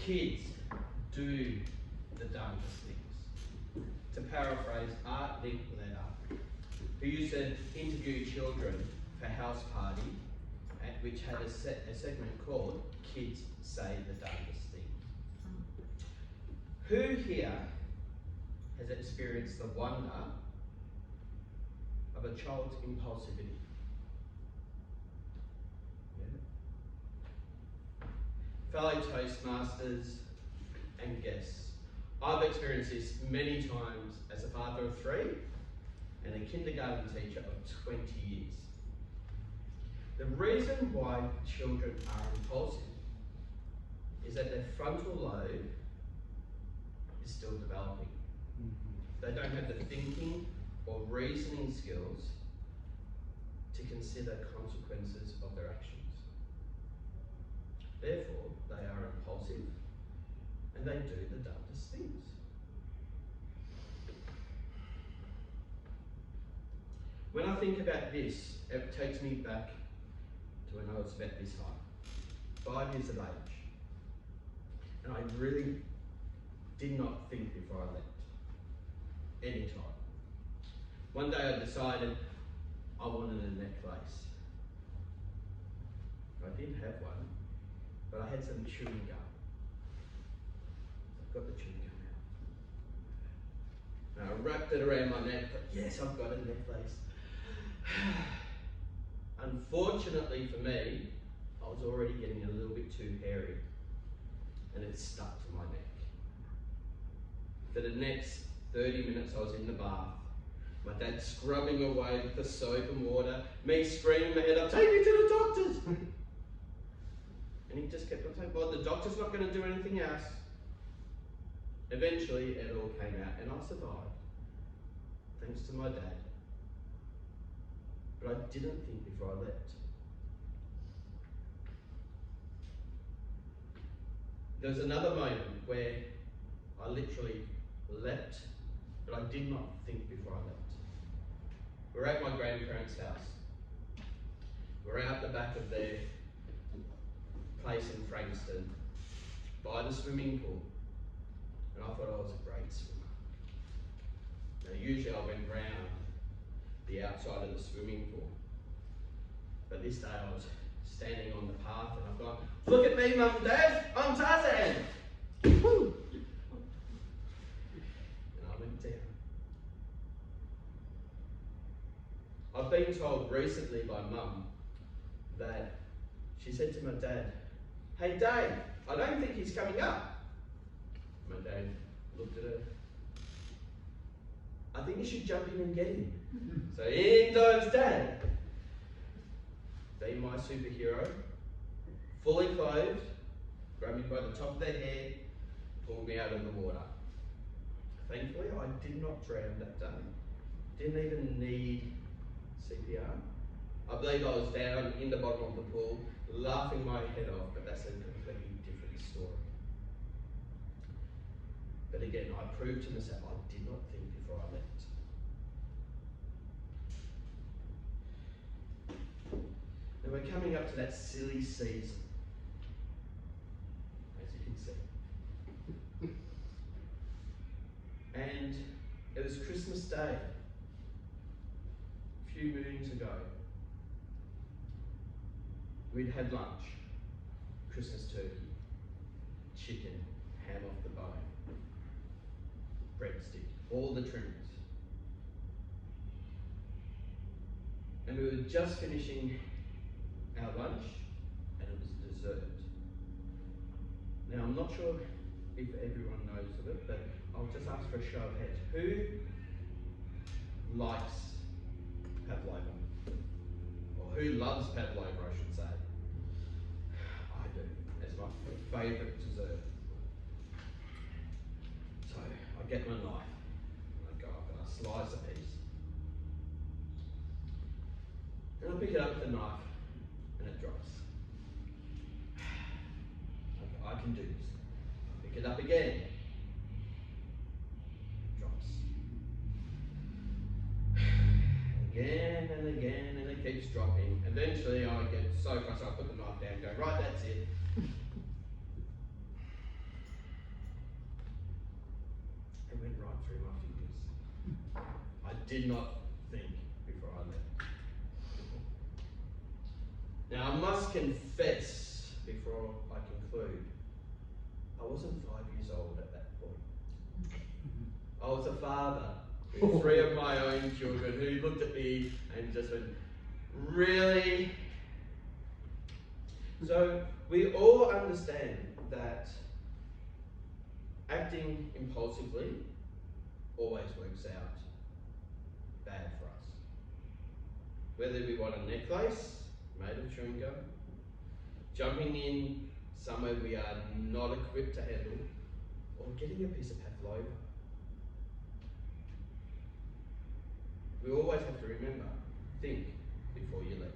Kids do the dumbest things. To paraphrase Art Linkletter, who used to interview children for House Party, which had a segment called Kids Say the Dumbest Things. Who here has experienced the wonder of a child's impulsivity? Fellow Toastmasters and guests, I've experienced this many times as a father of 3 and a kindergarten teacher of 20 years. The reason why children are impulsive is that their frontal lobe is still developing. They don't have the thinking or reasoning skills to consider consequences of their actions. Therefore, they are impulsive and they do the dumbest things. When I think about this, it takes me back to when I was about this high, 5 years of age. And I really did not think before I leapt, any time. One day I decided I wanted a necklace. I did have one, but I had some chewing gum. I've got the chewing gum out. And I wrapped it around my neck, but yes, I've got a necklace. Unfortunately for me, I was already getting a little bit too hairy, and it stuck to my neck. For the next 30 minutes I was in the bath, my dad scrubbing away with the soap and water, me screaming my head up, "Take me to the doctors!" And he just kept on saying, "Well, the doctor's not going to do anything else." Eventually it all came out and I survived, thanks to my dad. But I didn't think before I leapt. There was another moment where I literally leapt, but I did not think before I leapt. We're at my grandparents' house. We're out the back of their place in Frankston by the swimming pool, and I thought I was a great swimmer. Now usually I went round the outside of the swimming pool, but this day I was standing on the path and I've gone, "Look at me, Mum and Dad, I'm Tarzan!" Woo! And I went down. I've been told recently by Mum that she said to my dad, "Hey Dave, I don't think he's coming up." My dad looked at her. "I think you should jump in and get him." So in dives Dad, being my superhero, fully clothed, grabbed me by the top of the head, pulled me out of the water. Thankfully, I did not drown that day. Didn't even need CPR. I believe I was down in the bottom of the pool, laughing my head off, but that's a completely different story. But again, I proved to myself I did not think before I leapt. Now we're coming up to that silly season, as you can see. And it was Christmas Day, a few moons ago. We'd had lunch, Christmas turkey, chicken, ham off the bone, breadstick, all the trimmings. And we were just finishing our lunch and it was dessert. Now I'm not sure if everyone knows of it, but I'll just ask for a show of hands. Who likes pavlova? Or who loves pavlova, I should say? I do. It's my favourite dessert. So I get my knife and I go up and I slice a piece. And I pick it up with the knife and it drops. Okay, I can do this. I pick it up again. It drops. Again and again, and it keeps dropping. Eventually I get so frustrated, I put the knife down and go, "Right, that's it." through my fingers. I did not think before I left. Now I must confess, before I conclude, I wasn't 5 years old at that point. I was a father with 3 of my own children who looked at me and just went, really? So we all understand that acting impulsively always works out bad for us. Whether we want a necklace made of chewing gum, jumping in somewhere we are not equipped to handle, or getting a piece of pavlova. We always have to remember, think before you leap.